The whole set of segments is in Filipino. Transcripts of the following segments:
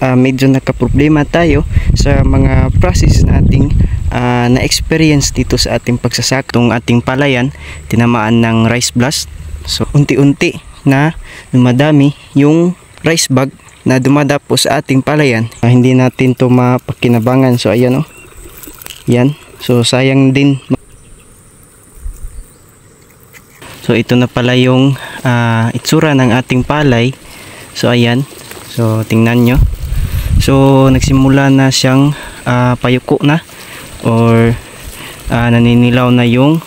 Medyo nakaproblema tayo sa mga process na ating na-experience dito sa ating pagsasakong ating palayan, tinamaan ng rice blast. So unti-unti na dumadami yung rice bag na dumadapo sa ating palayan. Hindi natin to mapakinabangan. So ayan yan. So sayang din. So ito na pala yung itsura ng ating palay. So ayan. So tingnan nyo. So nagsimula na siyang payuko na or naninilaw na yung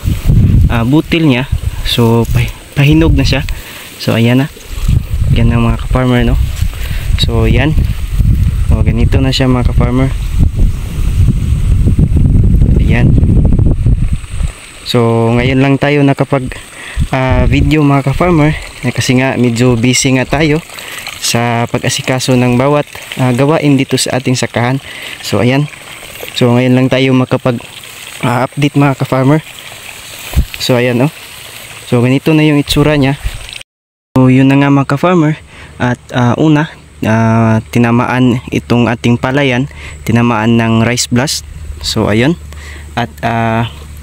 butil niya. So pahinog na siya. So ayan na. Yan ang mga ka-farmer, no. So yan. O ganito na siya mga ka-farmer. Ayan. So ngayon lang tayo nakapag video mga ka-farmer kasi nga medyo busy nga tayo sa pag-asikaso ng bawat gawain dito sa ating sakahan. So ayan. So ngayon lang tayo makapag update mga ka-farmer. So ayan, oh. So ganito na yung itsura niya. So yun na nga mga ka-farmer. At una, tinamaan itong ating palayan, tinamaan ng rice blast. So ayun. At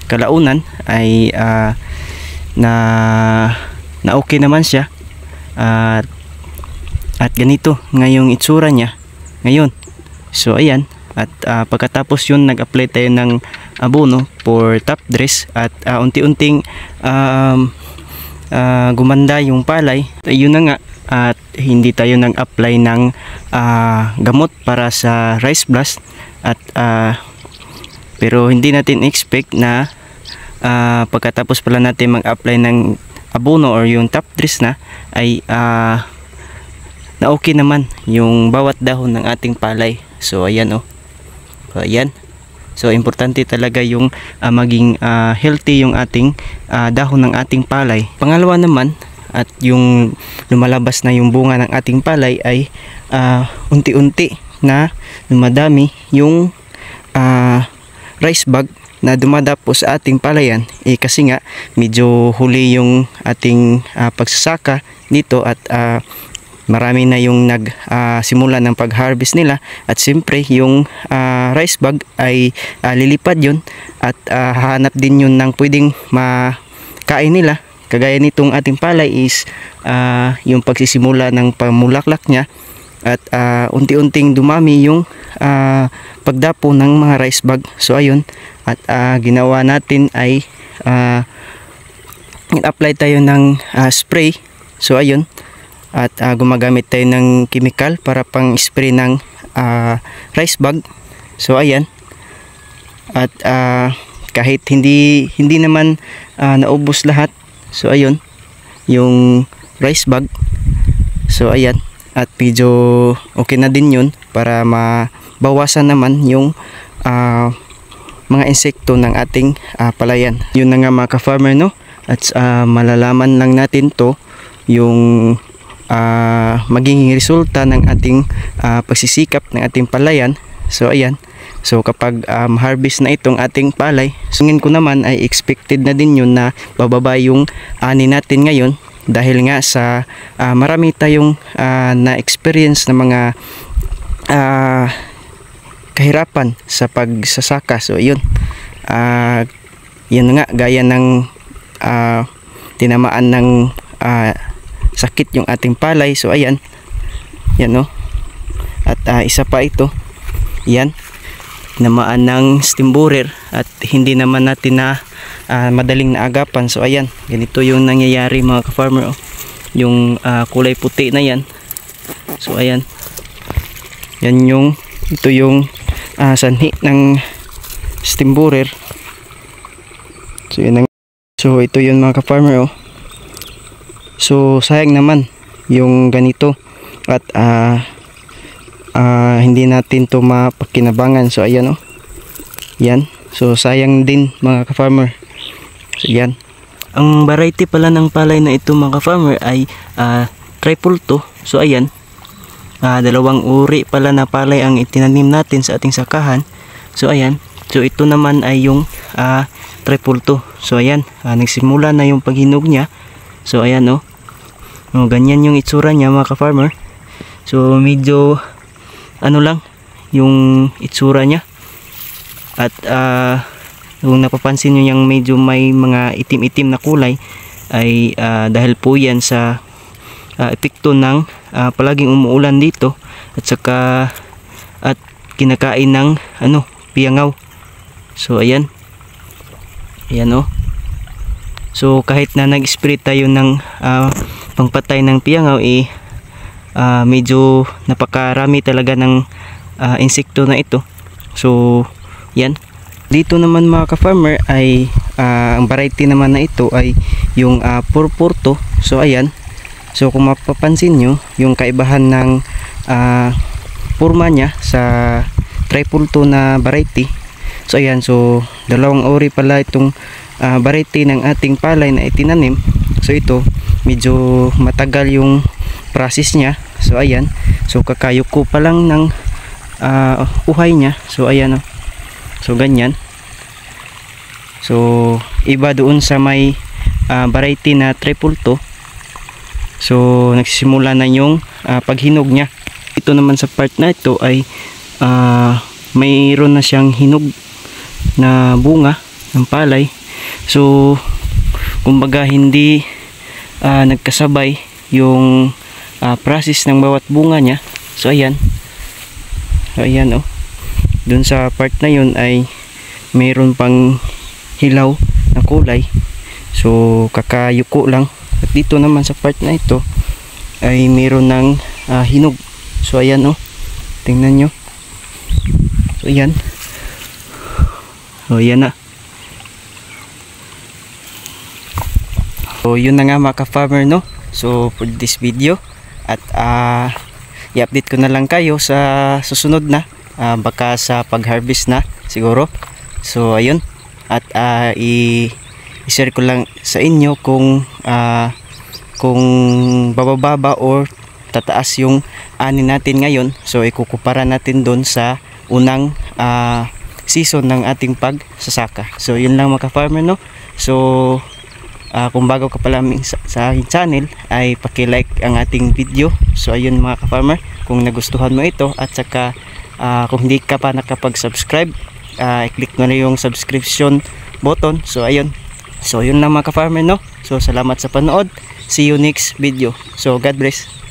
kalaunan ay na okay naman siya. At ganito ngayong itsura niya ngayon. So ayan. At pagkatapos yun, nag-apply tayo ng abono for top dress. At unti-unting gumanda yung palay. Yun na nga. At hindi tayo nag-apply ng gamot para sa rice blast. At pero hindi natin expect na pagkatapos pala natin mag-apply ng abono or yung top dress na ay na okay naman yung bawat dahon ng ating palay. So ayan, oh. So ayan. So importante talaga yung maging healthy yung ating dahon ng ating palay. Pangalawa naman, at yung lumalabas na yung bunga ng ating palay ay unti-unti na dumadami yung rice bag na dumadapo sa ating palayan. Kasi nga medyo huli yung ating pagsasaka dito at marami na yung nagsimula ng pag-harvest nila. At siyempre yung rice bag ay lilipad yun at hahanap din yun ng pwedeng makain nila. Kagaya nitong ating palay is yung pagsisimula ng pamulaklak niya at unti-unting dumami yung pagdapo ng mga rice bag. So ayun. At ginawa natin ay apply tayo ng spray. So ayun. At gumagamit tayo ng chemical para pang spray ng rice bag. So ayan. At kahit hindi naman naubos lahat. So ayun yung rice bag. So ayan. At medyo okay na din yun para mabawasan naman yung mga insekto ng ating palayan. Yun na nga mga ka-farmer, no. At malalaman lang natin to yung magiging resulta ng ating pagsisikap ng ating palayan. So ayan. So kapag harvest na itong ating palay, sungin ko naman ay expected na din yun na bababa yung ani natin ngayon dahil nga sa marami tayong na-experience na mga kahirapan sa pagsasaka. So yun. Yan nga gaya ng tinamaan ng sakit yung ating palay. So ayan. Yan, no. At isa pa ito. Yan. Namaan ng stem borer at hindi naman natin na madaling naagapan. So ayan. Ganito yung nangyayari mga ka-farmer, oh. Yung kulay puti na yan. So ayan. Yan yung ito yung sanhi ng stem borer. So yan. So ito yun mga ka-farmer, oh. So sayang naman yung ganito at hindi natin to mapakinabangan. So ayan, oh. Yan. So sayang din mga ka-farmer. So yan. Ang variety pala ng palay na ito mga ka-farmer ay triple to. So ayan. Dalawang uri pala na palay ang itinanim natin sa ating sakahan. So ayan. So ito naman ay yung triple to. So ayan. Nagsimula na yung paghinog niya. So ayan, oh. Ganyan yung itsura niya mga ka-farmer. So medyo ano lang yung itsura niya. At kung napapansin nyo yung medyo may mga itim-itim na kulay ay dahil po yan sa epekto ng palaging umuulan dito at saka at kinakain ng piyangaw. So ayan oh. So kahit na nag-spray tayo ng pangpatay ng piyangaw medyo napakarami talaga ng insekto na ito. So yan. Dito naman mga ka-farmer ay ang variety naman na ito ay yung purpurto. So ayan. So kung mapapansin nyo yung kaibahan ng forma niya sa tripulto na variety. So ayan, so dalawang ori pala itong variety ng ating palay na itinanim. So ito medyo matagal yung process niya. So ayan, so kakayuko pa lang ng uhay niya. So ayan oh. So ganyan. So iba doon sa may variety na tripulto. So nagsisimula na yung paghinog niya. Ito naman sa part na ito ay mayroon na siyang hinog na bunga ng palay. So kumbaga hindi nagkasabay yung process ng bawat bunga niya. So ayan. So ayan oh. Dun sa part na yun ay mayroon pang hilaw na kulay. So kakayuko lang. At dito naman sa part na ito ay mayroon ng hinog. So ayan oh. Tingnan nyo. So ayan. So ayan na. So yun na nga mga ka-farmer no. So for this video at i-update ko na lang kayo sa susunod na baka sa pag-harvest na siguro. So ayun. At i-share ko lang sa inyo kung bababa or tataas yung ani natin ngayon. So ikukumpara natin doon sa unang season ng ating pagsasaka. So yun lang mga ka-farmer no. So kung bago ka pala sa aking channel ay paki-like ang ating video. So ayun mga ka-farmer, kung nagustuhan mo ito at saka kung hindi ka pa nakapag-subscribe, i-click mo na yung subscription button. So ayun. So yun lang mga ka-farmer no. So salamat sa panood. See you next video. So God bless.